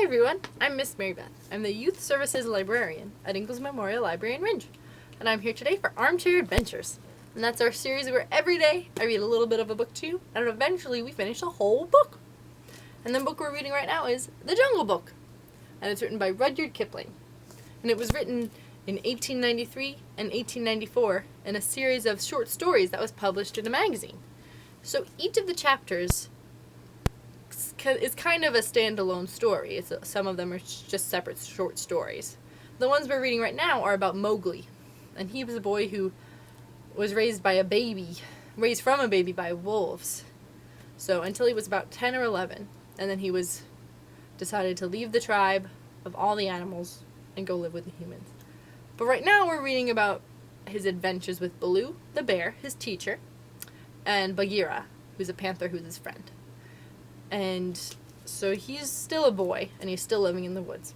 everyone, I'm Miss Mary Beth. I'm the Youth Services Librarian at Ingalls Memorial Library in Ringe, and I'm here today for Armchair Adventures. And that's our series where every day I read a little bit of a book to you, and eventually we finish a whole book. And the book we're reading right now is The Jungle Book, and it's written by Rudyard Kipling. And it was written in 1893 and 1894 in a series of short stories that was published in a magazine. So each of the chapters is kind of a standalone story. Some of them are just separate short stories. The ones we're reading right now are about Mowgli, and he was a boy who was raised from a baby by wolves. So until he was about 10 or 11, and then he decided to leave the tribe of all the animals and go live with the humans. But right now we're reading about his adventures with Baloo, the bear, his teacher, and Bagheera, who's a panther who's his friend. And so he's still a boy, and he's still living in the woods.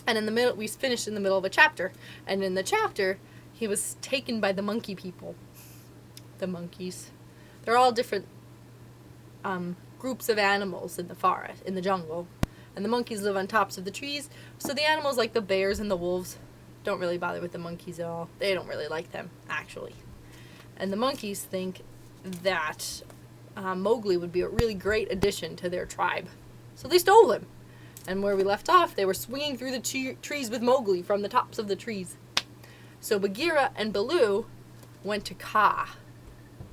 And in the middle, we finished in the middle of a chapter, and in the chapter, he was taken by the monkey people. The monkeys. They're all different groups of animals in the forest, in the jungle. And the monkeys live on tops of the trees, so the animals like the bears and the wolves don't really bother with the monkeys at all. They don't really like them, actually. And the monkeys think that Mowgli would be a really great addition to their tribe. So they stole him. And where we left off, they were swinging through the trees with Mowgli from the tops of the trees. So Bagheera and Baloo went to Kaa,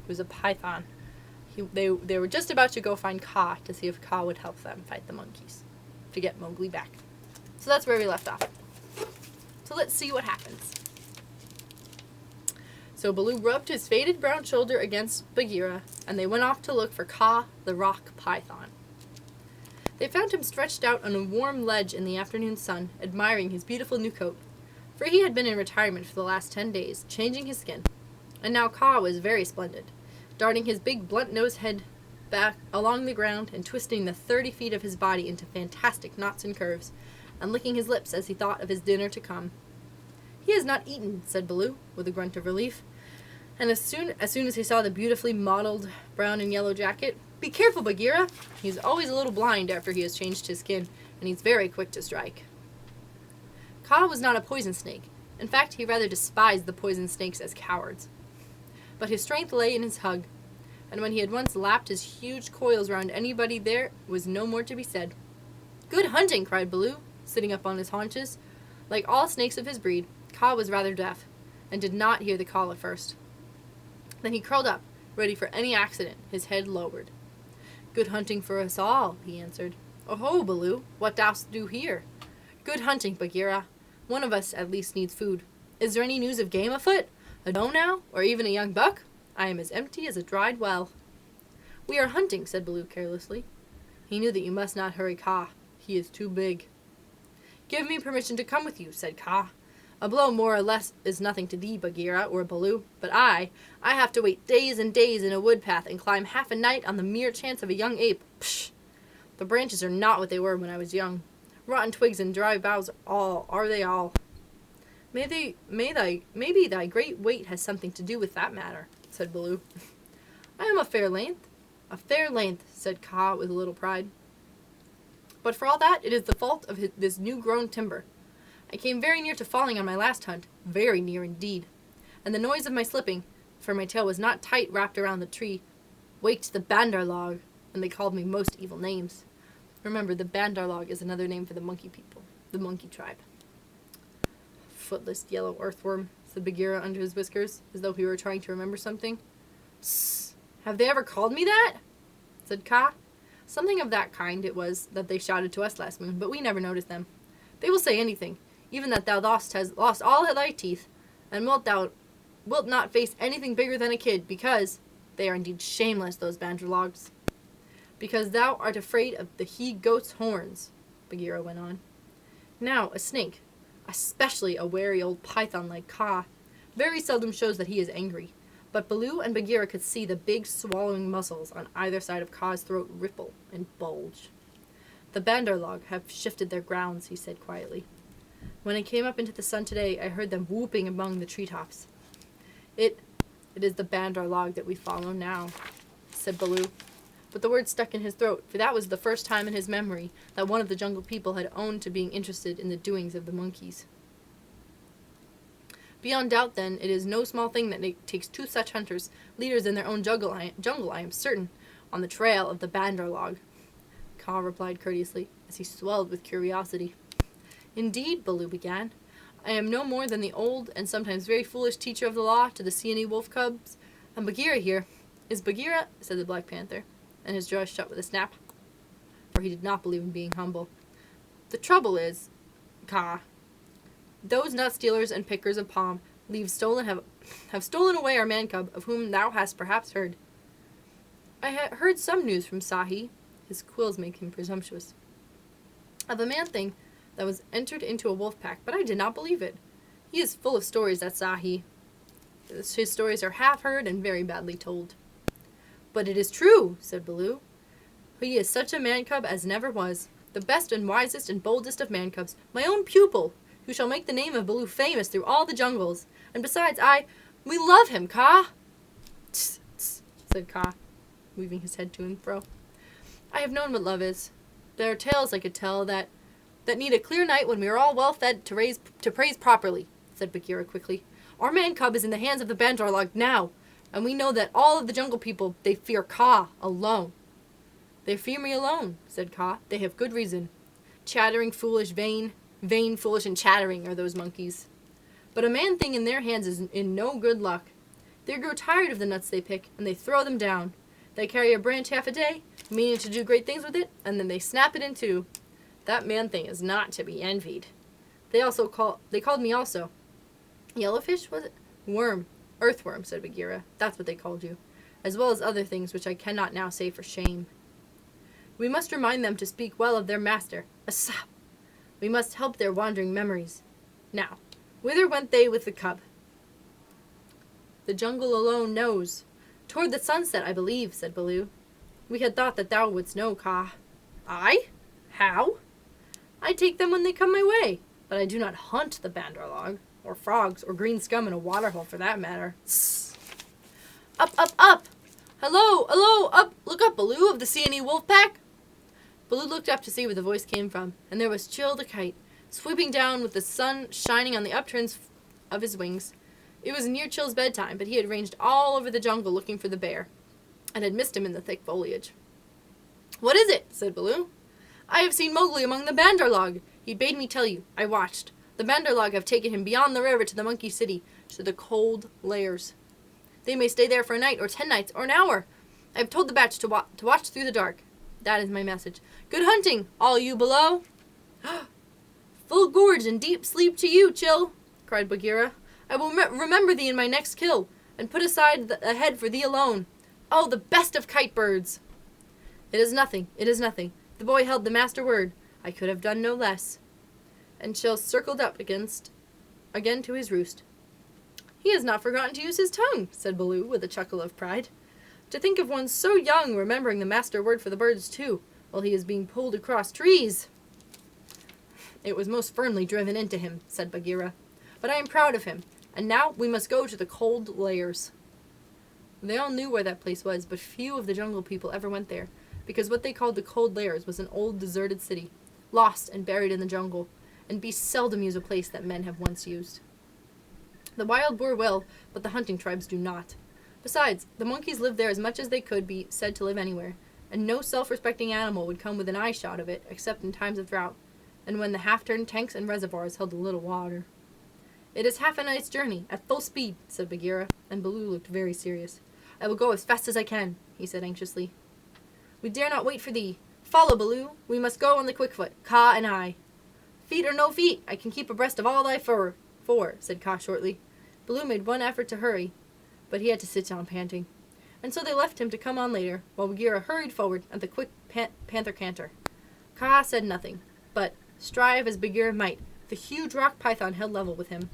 who's a python. They were just about to go find Kaa to see if Kaa would help them fight the monkeys to get Mowgli back. So that's where we left off. So let's see what happens. So Baloo rubbed his faded brown shoulder against Bagheera, and they went off to look for Kaa, the rock python. They found him stretched out on a warm ledge in the afternoon sun, admiring his beautiful new coat, for he had been in retirement for the last 10 days, changing his skin. And now Kaa was very splendid, darting his big blunt-nosed head back along the ground and twisting the 30 feet of his body into fantastic knots and curves, and licking his lips as he thought of his dinner to come. "He has not eaten," said Baloo, with a grunt of relief. And as soon as he saw the beautifully modeled brown and yellow jacket, "Be careful, Bagheera. He's always a little blind after he has changed his skin, and he's very quick to strike." Kaa was not a poison snake. In fact, he rather despised the poison snakes as cowards. But his strength lay in his hug, and when he had once lapped his huge coils round anybody, there was no more to be said. "Good hunting!" cried Baloo, sitting up on his haunches. Like all snakes of his breed, Kaa was rather deaf, and did not hear the call at first. Then he curled up, ready for any accident, his head lowered. "Good hunting for us all," he answered. "Oh-ho, Baloo, what dost do here?" "Good hunting, Bagheera. One of us at least needs food. Is there any news of game afoot? A doe now, or even a young buck? I am as empty as a dried well." "We are hunting," said Baloo carelessly. He knew that you must not hurry Kaa. He is too big. "Give me permission to come with you," said Kaa. "A blow more or less is nothing to thee, Bagheera or Baloo, but I have to wait days and days in a wood path and climb half a night on the mere chance of a young ape. Psh! The branches are not what they were when I was young. Rotten twigs and dry boughs are they all. Maybe thy great weight has something to do with that matter," said Baloo. "I am a fair length," said Kaa with a little pride. "But for all that, it is the fault of this new-grown timber. I came very near to falling on my last hunt, very near indeed, and the noise of my slipping, for my tail was not tight wrapped around the tree, waked the Bandarlog, and they called me most evil names." Remember, the Bandarlog is another name for the monkey people, the monkey tribe. "Footless yellow earthworm," said Bagheera under his whiskers, as though he were trying to remember something. "Sss! Have they ever called me that?" said Kaa. "Something of that kind it was that they shouted to us last moon, but we never noticed them. They will say anything, even that thou hast lost all thy teeth, and wilt not face anything bigger than a kid, because they are indeed shameless, those Bandarlogs. Because thou art afraid of the he-goat's horns," Bagheera went on. "Now, a snake, especially a wary old python like Kaa, very seldom shows that he is angry, but Baloo and Bagheera could see the big swallowing muscles on either side of Kaa's throat ripple and bulge. "The Bandarlog have shifted their grounds," he said quietly. "When I came up into the sun today, I heard them whooping among the treetops. It is the Bandarlog that we follow now," said Baloo. But the word stuck in his throat, for that was the first time in his memory that one of the jungle people had owned to being interested in the doings of the monkeys. Beyond doubt, then, it is no small thing that it takes two such hunters, leaders in their own jungle, I am certain, on the trail of the Bandarlog. Kaa replied courteously, as he swelled with curiosity. Indeed, Baloo began, I am no more than the old and sometimes very foolish teacher of the law to the Seeonee wolf cubs, and Bagheera here. Is Bagheera, said the Black Panther, and his jaws shut with a snap, for he did not believe in being humble. The trouble is, Kaa, those nut stealers and pickers of palm have stolen away our man-cub, of whom thou hast perhaps heard. I had heard some news from Sahi, his quills make him presumptuous, of a man-thing that was entered into a wolf pack, but I did not believe it. He is full of stories, that Sahi. His stories are half-heard and very badly told. But it is true, said Baloo. He is such a man-cub as never was, the best and wisest and boldest of man-cubs, my own pupil, who shall make the name of Baloo famous through all the jungles. And besides, we love him, Kaa. Tss, tss, said Kaa, weaving his head to and fro. I have known what love is. There are tales I could tell that need a clear night when we are all well fed to praise properly, said Bagheera quickly. Our man-cub is in the hands of the Bandarlog now, and we know that all of the jungle people, they fear Kaa alone. They fear me alone, said Kaa. They have good reason. Chattering, foolish, vain, foolish, and chattering are those monkeys. But a man-thing in their hands is in no good luck. They grow tired of the nuts they pick, and they throw them down. They carry a branch half a day, meaning to do great things with it, and then they snap it in two. That man-thing is not to be envied. They called me also. Yellowfish, was it? Worm. Earthworm, said Bagheera. That's what they called you. As well as other things which I cannot now say for shame. We must remind them to speak well of their master. Asap! We must help their wandering memories. Now, whither went they with the cub? The jungle alone knows. Toward the sunset, I believe, said Baloo. We had thought that thou wouldst know, Kaa. I? How? I take them when they come my way, but I do not hunt the Bandarlog, or frogs, or green scum in a waterhole for that matter. Sss. Up, up, up! Hello, hello, up! Look up, Baloo, of the Seeonee wolf pack! Baloo looked up to see where the voice came from, and there was Chill the kite, sweeping down with the sun shining on the upturns of his wings. It was near Chill's bedtime, but he had ranged all over the jungle looking for the bear, and had missed him in the thick foliage. What is it? Said Baloo. I have seen Mowgli among the Bandarlog. He bade me tell you. I watched. The Bandarlog have taken him beyond the river to the monkey city, to the cold lairs. They may stay there for a night, or 10 nights, or an hour. I have told the batch to watch through the dark. That is my message. Good hunting, all you below. Full gorge and deep sleep to you, Chill, cried Bagheera. I will remember thee in my next kill, and put aside a head for thee alone. Oh, the best of kite birds! It is nothing, it is nothing. The boy held the master word. I could have done no less. And Chill circled up again to his roost. He has not forgotten to use his tongue, said Baloo with a chuckle of pride. To think of one so young remembering the master word for the birds, too, while he is being pulled across trees. It was most firmly driven into him, said Bagheera. But I am proud of him, and now we must go to the cold lairs. They all knew where that place was, but few of the jungle people ever went there, because what they called the cold lairs was an old deserted city, lost and buried in the jungle, and beasts seldom use a place that men have once used. The wild boar will, but the hunting tribes do not. Besides, the monkeys lived there as much as they could be said to live anywhere, and no self-respecting animal would come within eye-shot of it, except in times of drought, and when the half-turned tanks and reservoirs held a little water. It is half a night's journey, at full speed, said Bagheera, and Baloo looked very serious. I will go as fast as I can, he said anxiously. We dare not wait for thee. Follow, Baloo. We must go on the quick-foot, Kaa and I. Feet or no feet, I can keep abreast of all thy fur, said Kaa shortly. Baloo made one effort to hurry, but he had to sit down panting. And so they left him to come on later, while Bagheera hurried forward at the quick panther canter. Kaa said nothing, but, strive as Bagheera might, the huge rock python held level with him.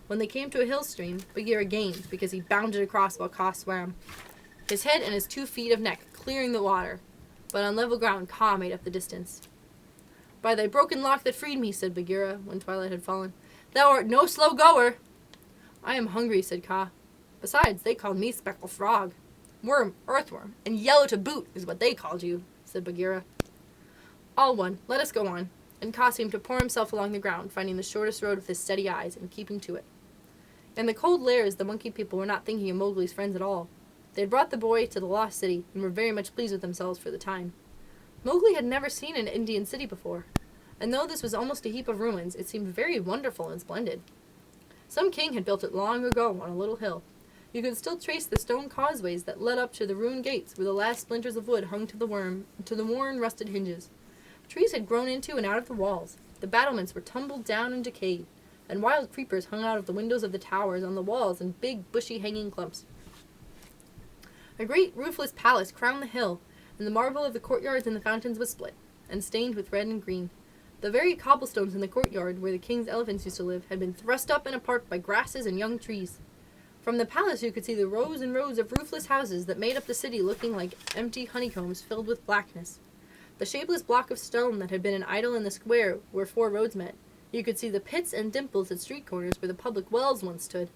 When they came to a hill stream, Bagheera gained, because he bounded across while Kaa swam, his head and his 2 feet of neck clearing the water, but on level ground Kaa made up the distance. By thy broken lock that freed me, said Bagheera, when twilight had fallen, thou art no slow goer. I am hungry, said Kaa. Besides, they called me Speckled Frog. worm, earthworm, and yellow to boot is what they called you, said Bagheera. All one, let us go on, and Kaa seemed to pour himself along the ground, finding the shortest road with his steady eyes and keeping to it. In the cold lairs, the monkey people were not thinking of Mowgli's friends at all. They had brought the boy to the lost city and were very much pleased with themselves for the time. Mowgli had never seen an Indian city before, and though this was almost a heap of ruins, it seemed very wonderful and splendid. Some king had built it long ago on a little hill. You could still trace the stone causeways that led up to the ruined gates where the last splinters of wood hung to the worn, rusted hinges. Trees had grown into and out of the walls. The battlements were tumbled down and decayed, and wild creepers hung out of the windows of the towers on the walls in big, bushy hanging clumps. A great roofless palace crowned the hill, and the marble of the courtyards and the fountains was split, and stained with red and green. The very cobblestones in the courtyard where the king's elephants used to live had been thrust up and apart by grasses and young trees. From the palace you could see the rows and rows of roofless houses that made up the city looking like empty honeycombs filled with blackness. The shapeless block of stone that had been an idol in the square where 4 roads met. You could see the pits and dimples at street corners where the public wells once stood,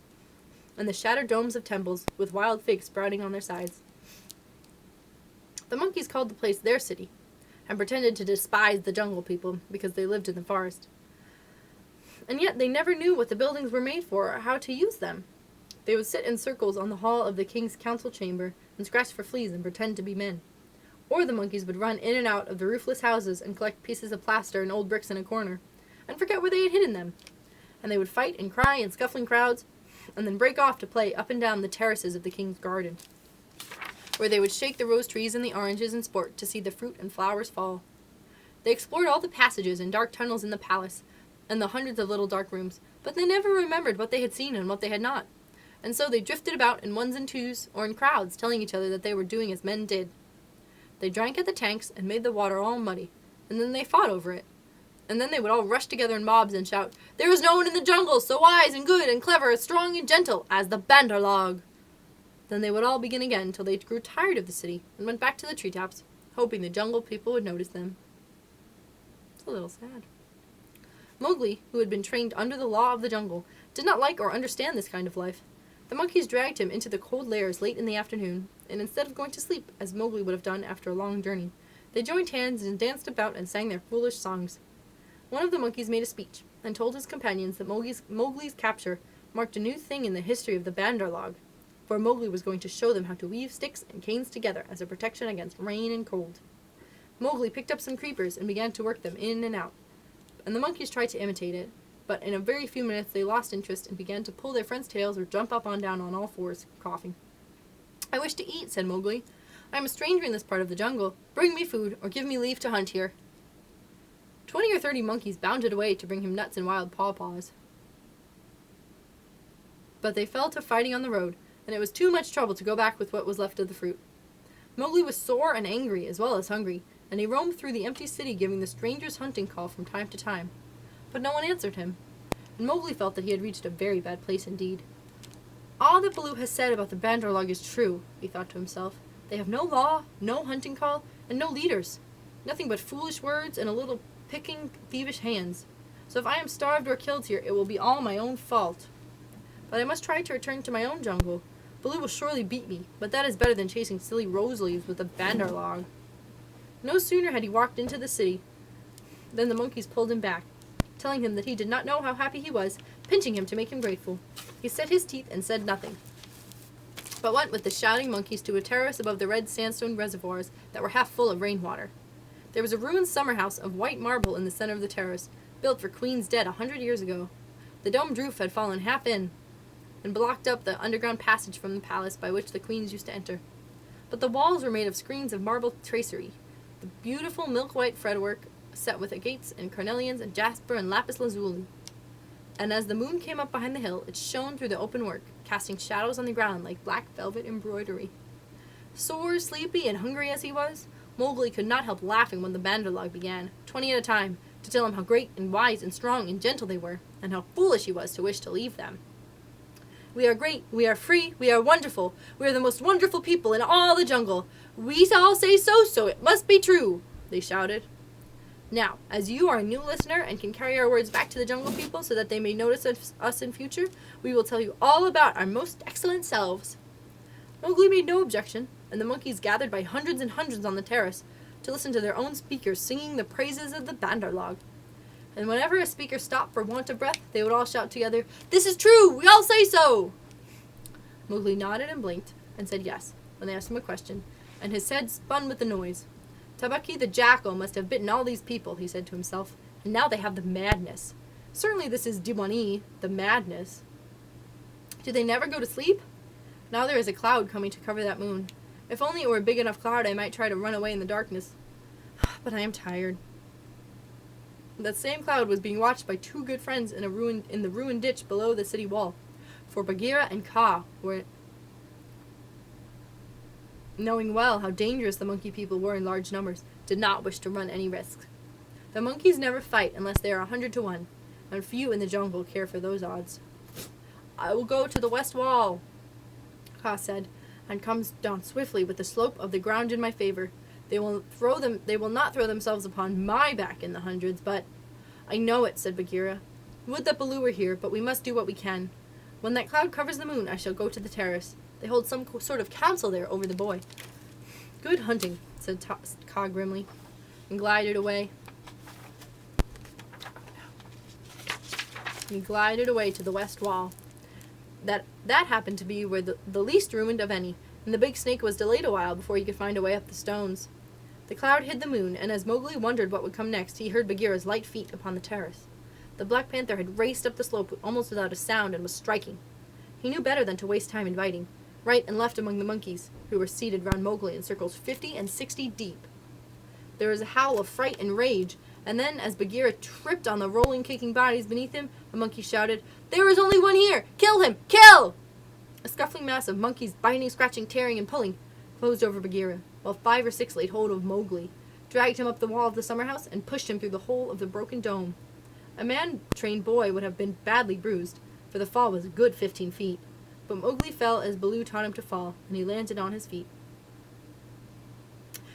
and the shattered domes of temples with wild figs sprouting on their sides. The monkeys called the place their city, and pretended to despise the jungle people because they lived in the forest. And yet they never knew what the buildings were made for or how to use them. They would sit in circles on the hall of the king's council chamber and scratch for fleas and pretend to be men. Or the monkeys would run in and out of the roofless houses and collect pieces of plaster and old bricks in a corner, and forget where they had hidden them. And they would fight and cry in scuffling crowds, and then break off to play up and down the terraces of the king's garden, where they would shake the rose trees and the oranges in sport to see the fruit and flowers fall. They explored all the passages and dark tunnels in the palace, and the hundreds of little dark rooms, but they never remembered what they had seen and what they had not. And so they drifted about in ones and twos, or in crowds, telling each other that they were doing as men did. They drank at the tanks and made the water all muddy, and then they fought over it. And then they would all rush together in mobs and shout, "There is no one in the jungle so wise and good and clever, strong and gentle as the Bandar log." Then they would all begin again till they grew tired of the city and went back to the treetops, hoping the jungle people would notice them. It's a little sad. Mowgli, who had been trained under the law of the jungle, did not like or understand this kind of life. The monkeys dragged him into the cold lairs late in the afternoon, and instead of going to sleep, as Mowgli would have done after a long journey, they joined hands and danced about and sang their foolish songs. One of the monkeys made a speech, and told his companions that Mowgli's capture marked a new thing in the history of the Bandar log, for Mowgli was going to show them how to weave sticks and canes together as a protection against rain and cold. Mowgli picked up some creepers and began to work them in and out, and the monkeys tried to imitate it, but in a very few minutes they lost interest and began to pull their friends' tails or jump up and down on all fours, coughing. "I wish to eat," said Mowgli. "I am a stranger in this part of the jungle. Bring me food, or give me leave to hunt here." 20 or 30 monkeys bounded away to bring him nuts and wild pawpaws. But they fell to fighting on the road, and it was too much trouble to go back with what was left of the fruit. Mowgli was sore and angry as well as hungry, and he roamed through the empty city giving the stranger's hunting call from time to time. But no one answered him, and Mowgli felt that he had reached a very bad place indeed. "All that Baloo has said about the Bandar log is true," he thought to himself. "They have no law, no hunting call, and no leaders. Nothing but foolish words and a little picking, thievish hands. So if I am starved or killed here, it will be all my own fault. But I must try to return to my own jungle. Baloo will surely beat me, but that is better than chasing silly rose leaves with a Bandar log." No sooner had he walked into the city than the monkeys pulled him back, telling him that he did not know how happy he was, pinching him to make him grateful. He set his teeth and said nothing, but went with the shouting monkeys to a terrace above the red sandstone reservoirs that were half full of rainwater. There was a ruined summer house of white marble in the center of the terrace, built for queens dead 100 years ago. The domed roof had fallen half in, and blocked up the underground passage from the palace by which the queens used to enter. But the walls were made of screens of marble tracery, the beautiful milk-white fretwork set with agates and carnelians and jasper and lapis lazuli. And as the moon came up behind the hill, it shone through the open work, casting shadows on the ground like black velvet embroidery. Sore, sleepy, and hungry as he was, Mowgli could not help laughing when the Bandar log began, 20 at a time, to tell him how great and wise and strong and gentle they were, and how foolish he was to wish to leave them. "We are great, we are free, we are wonderful, we are the most wonderful people in all the jungle. We all say so, so it must be true," they shouted. Now, as you are a new listener and can carry our words back to the jungle people so that they may notice us in future, we will tell you all about our most excellent selves. Mowgli made no objection, and the monkeys gathered by hundreds and hundreds on the terrace to listen to their own speakers singing the praises of the Bandarlog. And whenever a speaker stopped for want of breath, they would all shout together, "This is true! We all say so!" Mowgli nodded and blinked, and said yes, when they asked him a question, and his head spun with the noise. Tabaqui the jackal must have bitten all these people, he said to himself, and now they have the madness. Certainly this is Diwani, the madness. Do they never go to sleep? Now there is a cloud coming to cover that moon. If only it were a big enough cloud, I might try to run away in the darkness. But I am tired. That same cloud was being watched by two good friends in the ruined ditch below the city wall, for Bagheera and Kaa were, knowing well how dangerous the monkey people were in large numbers, did not wish to run any risks. The monkeys never fight unless they are 100 to 1, and few in the jungle care for those odds. "I will go to the west wall," Kaa said, and comes down swiftly with the slope of the ground in my favor. They will not throw themselves upon my back in the hundreds, but—" "I know it," said Bagheera. "Would that Baloo were here, but we must do what we can. When that cloud covers the moon, I shall go to the terrace. They hold some sort of council there over the boy." "Good hunting," said Kaa grimly, and glided away. He glided away to the west wall. That happened to be where the least ruined of any, and the big snake was delayed a while before he could find a way up the stones. The cloud hid the moon, and as Mowgli wondered what would come next, he heard Bagheera's light feet upon the terrace. The Black Panther had raced up the slope almost without a sound and was striking. He knew better than to waste time inviting, right and left among the monkeys, who were seated round Mowgli in circles 50 and 60 deep. There was a howl of fright and rage, and then, as Bagheera tripped on the rolling, kicking bodies beneath him, a monkey shouted, "There is only one here! Kill him! Kill!" A scuffling mass of monkeys, biting, scratching, tearing, and pulling, closed over Bagheera, while 5 or 6 laid hold of Mowgli, dragged him up the wall of the summer house, and pushed him through the hole of the broken dome. A man-trained boy would have been badly bruised, for the fall was a good 15 feet, but Mowgli fell as Baloo taught him to fall, and he landed on his feet.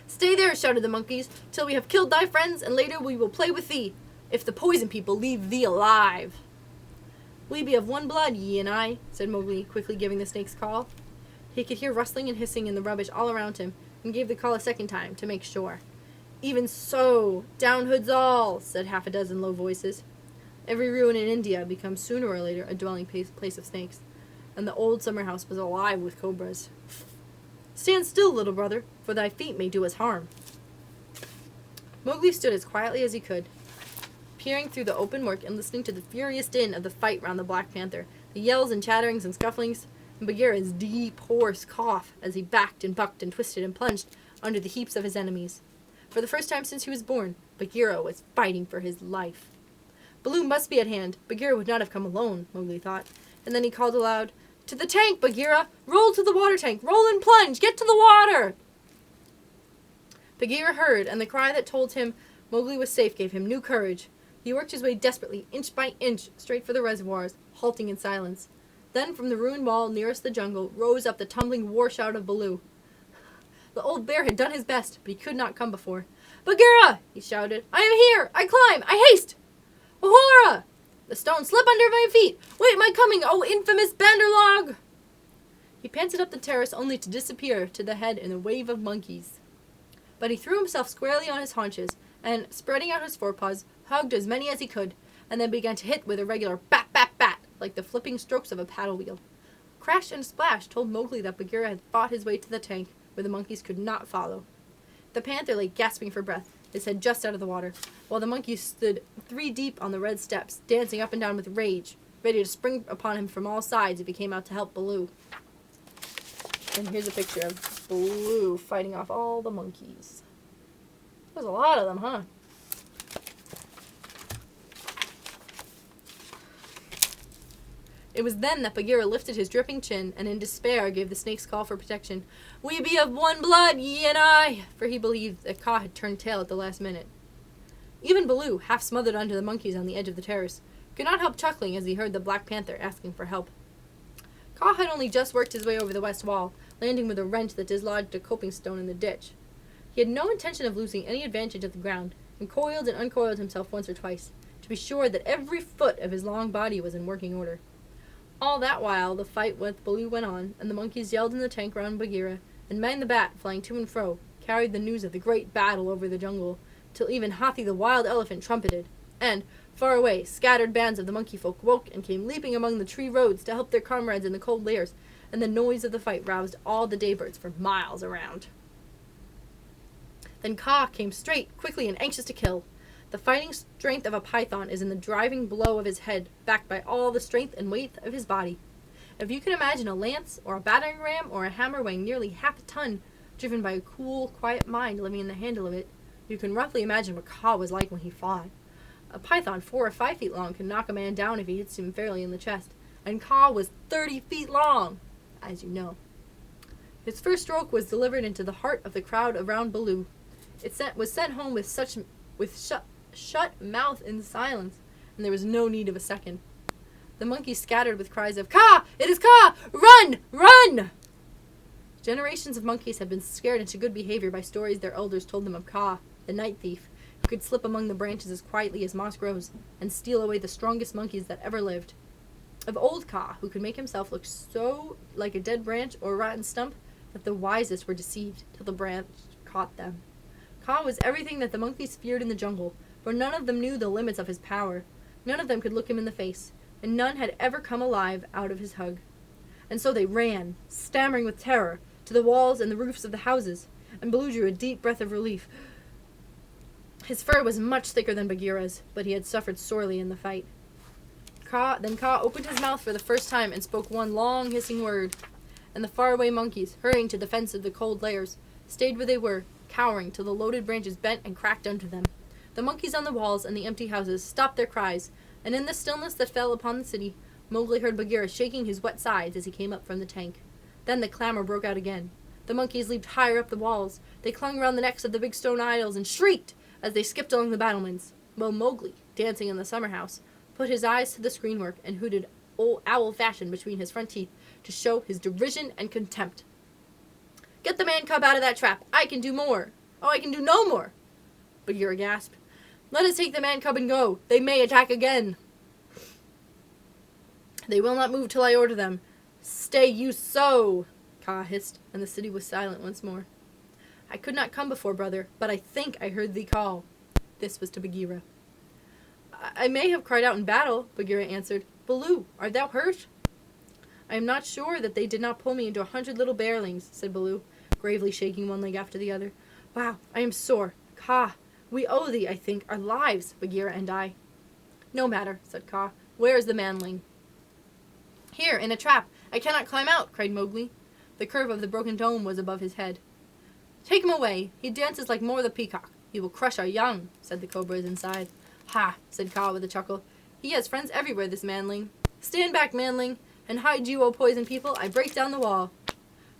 "Stay there," shouted the monkeys, "till we have killed thy friends, and later we will play with thee, if the poison people leave thee alive." "We be of one blood, ye and I," said Mowgli, quickly giving the snake's call. He could hear rustling and hissing in the rubbish all around him, and gave the call a second time, to make sure. "Even so, down hoods all," said half a dozen low voices. Every ruin in India becomes sooner or later a dwelling place of snakes, and the old summer house was alive with cobras. "Stand still, little brother, for thy feet may do us harm." Mowgli stood as quietly as he could, peering through the open work and listening to the furious din of the fight round the Black Panther, the yells and chatterings and scufflings, and Bagheera's deep, hoarse cough as he backed and bucked and twisted and plunged under the heaps of his enemies. For the first time since he was born, Bagheera was fighting for his life. Baloo must be at hand. Bagheera would not have come alone, Mowgli thought, and then he called aloud, "To the tank, Bagheera! Roll to the water tank! Roll and plunge! Get to the water!" Bagheera heard, and the cry that told him Mowgli was safe gave him new courage. He worked his way desperately, inch by inch, straight for the reservoirs, halting in silence. Then, from the ruined wall nearest the jungle, rose up the tumbling war shout of Baloo. The old bear had done his best, but he could not come before. "Bagheera!" he shouted. "I am here! I climb! I haste! Ohora! The stones slip under my feet! Wait my coming, O infamous Bandarlog!" He panted up the terrace only to disappear to the head in a wave of monkeys. But he threw himself squarely on his haunches, and, spreading out his forepaws, hugged as many as he could, and then began to hit with a regular bat, bat, bat, like the flipping strokes of a paddle wheel. Crash and splash told Mowgli that Bagheera had fought his way to the tank, where the monkeys could not follow. The panther lay gasping for breath, his head just out of the water, while the monkeys stood 3 deep on the red steps, dancing up and down with rage, ready to spring upon him from all sides if he came out to help Baloo. And here's a picture of Baloo fighting off all the monkeys. There's a lot of them, huh? It was then that Bagheera lifted his dripping chin and in despair gave the snake's call for protection. "We be of one blood, ye and I," for he believed that Kaa had turned tail at the last minute. Even Baloo, half smothered under the monkeys on the edge of the terrace, could not help chuckling as he heard the Black Panther asking for help. Kaa had only just worked his way over the west wall, landing with a wrench that dislodged a coping stone in the ditch. He had no intention of losing any advantage of the ground, and coiled and uncoiled himself once or twice, to be sure that every foot of his long body was in working order. All that while, the fight with Baloo went on, and the monkeys yelled in the tank round Bagheera, and Man the Bat, flying to and fro, carried the news of the great battle over the jungle, till even Hathi the wild elephant trumpeted, and, far away, scattered bands of the monkey folk woke and came leaping among the tree roads to help their comrades in the cold lairs, and the noise of the fight roused all the daybirds for miles around. Then Kaa came straight, quickly, and anxious to kill. The fighting strength of a python is in the driving blow of his head, backed by all the strength and weight of his body. If you can imagine a lance, or a battering ram, or a hammer weighing nearly half a ton, driven by a cool, quiet mind living in the handle of it, you can roughly imagine what Kaa was like when he fought. A python 4 or 5 feet long can knock a man down if he hits him fairly in the chest, and Kaa was 30 feet long, as you know. His first stroke was delivered into the heart of the crowd around Baloo. It was sent home with shut mouth in silence, and there was no need of a second. The monkeys scattered with cries of, "Kaa! It is Kaa! Run! Run!" Generations of monkeys had been scared into good behavior by stories their elders told them of Kaa, the night thief, who could slip among the branches as quietly as moss grows, and steal away the strongest monkeys that ever lived. Of old Kaa, who could make himself look so like a dead branch or a rotten stump that the wisest were deceived till the branch caught them. Kaa was everything that the monkeys feared in the jungle, for none of them knew the limits of his power. None of them could look him in the face, and none had ever come alive out of his hug. And so they ran, stammering with terror, to the walls and the roofs of the houses, and Baloo drew a deep breath of relief. His fur was much thicker than Bagheera's, but he had suffered sorely in the fight. Then Kaa opened his mouth for the first time and spoke one long hissing word, and the faraway monkeys, hurrying to the fence of the cold lairs, stayed where they were, cowering till the loaded branches bent and cracked under them. The monkeys on the walls and the empty houses stopped their cries, and in the stillness that fell upon the city, Mowgli heard Bagheera shaking his wet sides as he came up from the tank. Then the clamor broke out again. The monkeys leaped higher up the walls. They clung round the necks of the big stone idols and shrieked as they skipped along the battlements, while Mowgli, dancing in the summer house, put his eyes to the screenwork and hooted old owl fashion between his front teeth to show his derision and contempt. "Get the man-cub out of that trap! I can do more! Oh, I can do no more!" Bagheera gasped. "Let us take the man-cub and go. They may attack again." "They will not move till I order them. Stay you so!" Kaa hissed, and the city was silent once more. "I could not come before, brother, but I think I heard thee call." This was to Bagheera. I may have cried out in battle," Bagheera answered. "Baloo, art thou hurt?" "I am not sure that they did not pull me into 100 little bearlings," said Baloo, gravely shaking one leg after the other. "Wow, I am sore. Kaa, we owe thee, I think, our lives, Bagheera and I." "No matter," said Kaa. "Where is the manling?" "Here, in a trap. I cannot climb out," cried Mowgli. The curve of the broken dome was above his head. "Take him away. He dances like More the Peacock. He will crush our young," said the cobras inside. "Ha!" said Kaa with a chuckle. "He has friends everywhere, this manling. Stand back, manling, and hide you, O poison people. I break down the wall."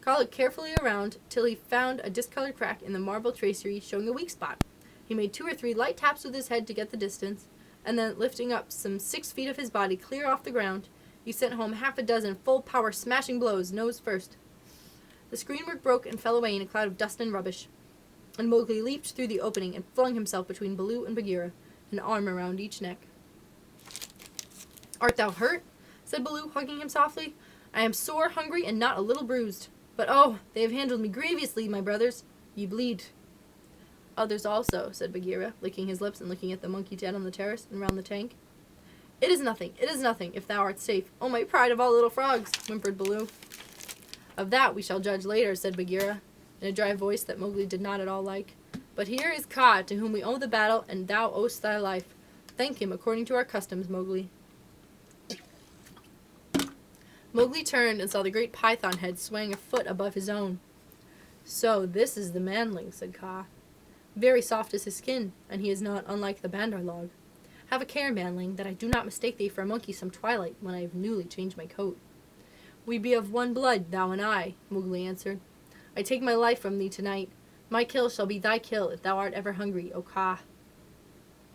Kaa looked carefully around till he found a discolored crack in the marble tracery showing a weak spot. He made 2 or 3 light taps with his head to get the distance, and then lifting up some 6 feet of his body clear off the ground, he sent home 6 full-power smashing blows, nose first. The screenwork broke and fell away in a cloud of dust and rubbish, and Mowgli leaped through the opening and flung himself between Baloo and Bagheera, an arm around each neck. "Art thou hurt?" said Baloo, hugging him softly. "I am sore, hungry, and not a little bruised. But oh, they have handled me grievously, my brothers. Ye bleed." "Others also," said Bagheera, licking his lips and looking at the monkey dead on the terrace and round the tank. It is nothing, if thou art safe. Oh, my pride of all little frogs," whimpered Baloo. "Of that we shall judge later," said Bagheera, in a dry voice that Mowgli did not at all like. "But here is Kaa, to whom we owe the battle, and thou owest thy life. Thank him according to our customs, Mowgli." Mowgli turned and saw the great python head swaying a foot above his own. "So this is the manling," said Kaa. "Very soft is his skin, and he is not unlike the bandar log. Have a care, manling, that I do not mistake thee for a monkey some twilight when I have newly changed my coat." "We be of one blood, thou and I," Mowgli answered. "I take my life from thee tonight. My kill shall be thy kill if thou art ever hungry, O Kaa."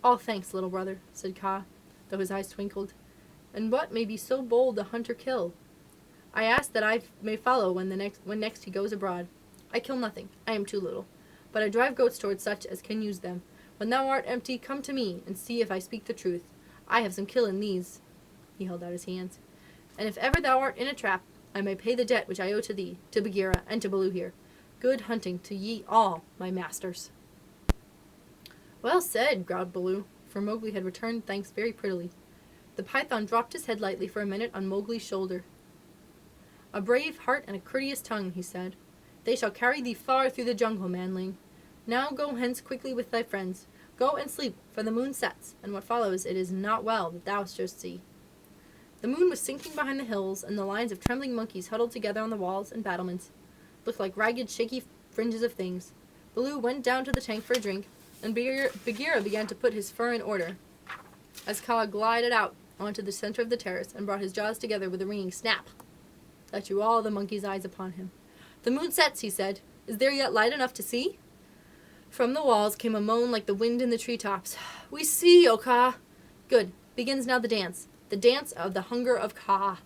"All thanks, little brother," said Kaa, though his eyes twinkled. "And what may be so bold the hunter kill? I ask that I may follow when next he goes abroad. I kill nothing. I am too little. But I drive goats towards such as can use them. When thou art empty, come to me, and see if I speak the truth. I have some kill in these." He held out his hands. "And if ever thou art in a trap, I may pay the debt which I owe to thee, to Bagheera, and to Baloo here. good hunting to ye all, my masters." "Well said," growled Baloo, for Mowgli had returned thanks very prettily. The python dropped his head lightly for a minute on Mowgli's shoulder. "A brave heart and a courteous tongue," he said. "They shall carry thee far through the jungle, manling. Now go hence quickly with thy friends. Go and sleep, for the moon sets, and what follows it is not well that thou shouldst see." The moon was sinking behind the hills, and the lines of trembling monkeys huddled together on the walls and battlements looked like ragged, shaky fringes of things. Baloo went down to the tank for a drink, and Bagheera began to put his fur in order, as Kaa glided out onto the center of the terrace and brought his jaws together with a ringing snap that drew all the monkeys' eyes upon him. "The moon sets," he said. "Is there yet light enough to see?" From the walls came a moan like the wind in the treetops. "We see, O Kaa." "Good. Begins now the dance of the hunger of Kaa.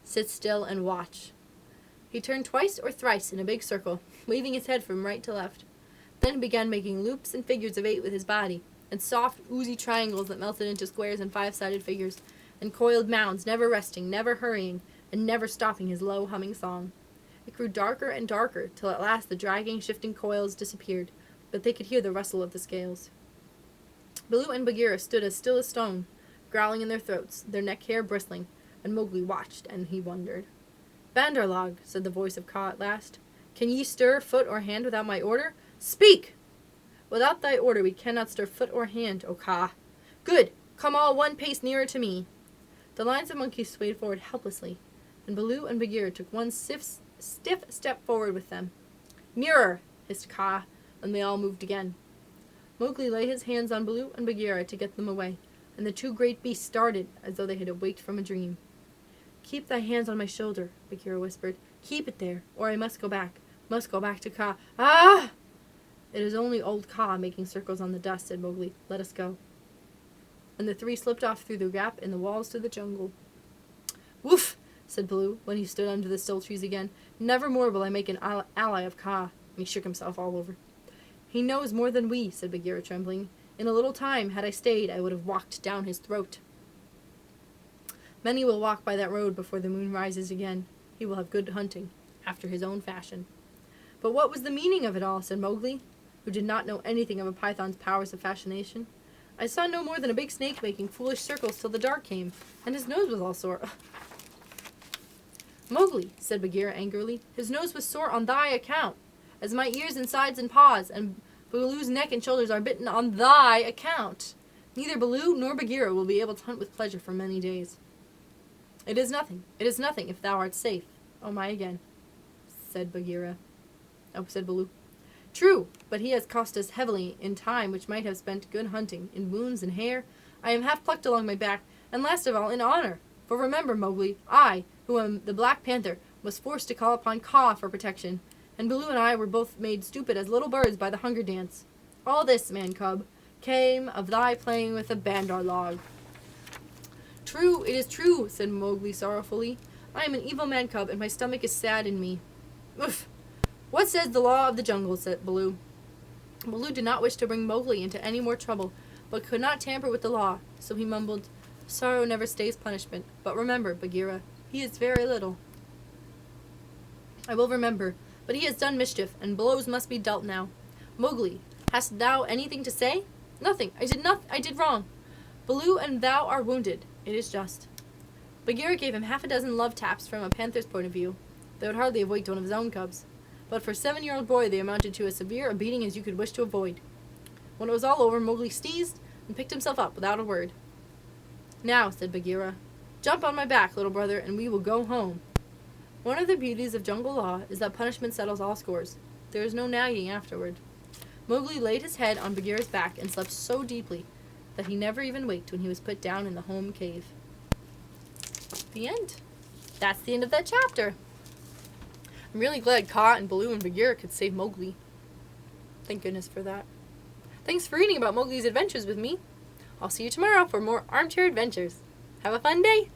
Sit still and watch." He turned twice or thrice in a big circle, waving his head from right to left, then began making loops and figures of 8 with his body, and soft, oozy triangles that melted into squares and 5-sided figures, and coiled mounds, never resting, never hurrying, and never stopping his low, humming song. It grew darker and darker, till at last the dragging, shifting coils disappeared, but they could hear the rustle of the scales. Baloo and Bagheera stood as still as stone, growling in their throats, their neck hair bristling, and Mowgli watched, and he wondered. "Bandar log," said the voice of Kaa at last, "can ye stir foot or hand without my order? Speak!" "Without thy order we cannot stir foot or hand, O Kaa." "Good! Come all one pace nearer to me." The lines of monkeys swayed forward helplessly, and Baloo and Bagheera took one stiff step forward with them. "Nearer!" hissed Kaa, and they all moved again. Mowgli laid his hands on Baloo and Bagheera to get them away, and the two great beasts started as though they had awaked from a dream. "Keep thy hands on my shoulder," Bagheera whispered. "Keep it there, or I must go back to Kaa." "Ah!" "It is only old Kaa making circles on the dust," said Mowgli. "Let us go." And the three slipped off through the gap in the walls to the jungle. "Woof!" said Baloo, when he stood under the still trees again. "Never more will I make an ally of Kaa." He shook himself all over. "He knows more than we," said Bagheera, trembling. "In a little time, had I stayed, I would have walked down his throat." "Many will walk by that road before the moon rises again. He will have good hunting, after his own fashion." "But what was the meaning of it all?" said Mowgli, who did not know anything of a python's powers of fascination. "I saw no more than a big snake making foolish circles till the dark came, and his nose was all sore." "Mowgli," said Bagheera angrily, "his nose was sore on thy account, as my ears and sides and paws and Baloo's neck and shoulders are bitten on thy account. Neither Baloo nor Bagheera will be able to hunt with pleasure for many days." It is nothing, if thou art safe. Oh my again," said Baloo. "True, but he has cost us heavily in time which might have spent good hunting, in wounds and hair. I am half plucked along my back, and last of all in honor. For remember, Mowgli, I, who am the Black Panther, was forced to call upon Kaa for protection, and Baloo and I were both made stupid as little birds by the hunger dance. All this, man cub, came of thy playing with the Bandar log." "True, it is true," said Mowgli sorrowfully. "I am an evil man cub, and my stomach is sad in me." "Oof! What says the law of the jungle?" said Baloo. Baloo did not wish to bring Mowgli into any more trouble, but could not tamper with the law, so he mumbled, "Sorrow never stays punishment. But remember, Bagheera, he is very little." "I will remember, but he has done mischief, and blows must be dealt now. Mowgli, hast thou anything to say?" "Nothing. I did wrong. Baloo and thou are wounded. It is just." Bagheera gave him 6 love taps from a panther's point of view. They would hardly have waked one of his own cubs, but for a 7-year-old boy they amounted to as severe a beating as you could wish to avoid. When it was all over, Mowgli sneezed and picked himself up without a word. "Now," said Bagheera, "jump on my back, little brother, and we will go home." One of the beauties of jungle law is that punishment settles all scores. There is no nagging afterward. Mowgli laid his head on Bagheera's back and slept so deeply that he never even waked when he was put down in the home cave. The end. That's the end of that chapter. I'm really glad Kaa and Baloo and Bagheera could save Mowgli. Thank goodness for that. Thanks for reading about Mowgli's adventures with me. I'll see you tomorrow for more Armchair Adventures. Have a fun day!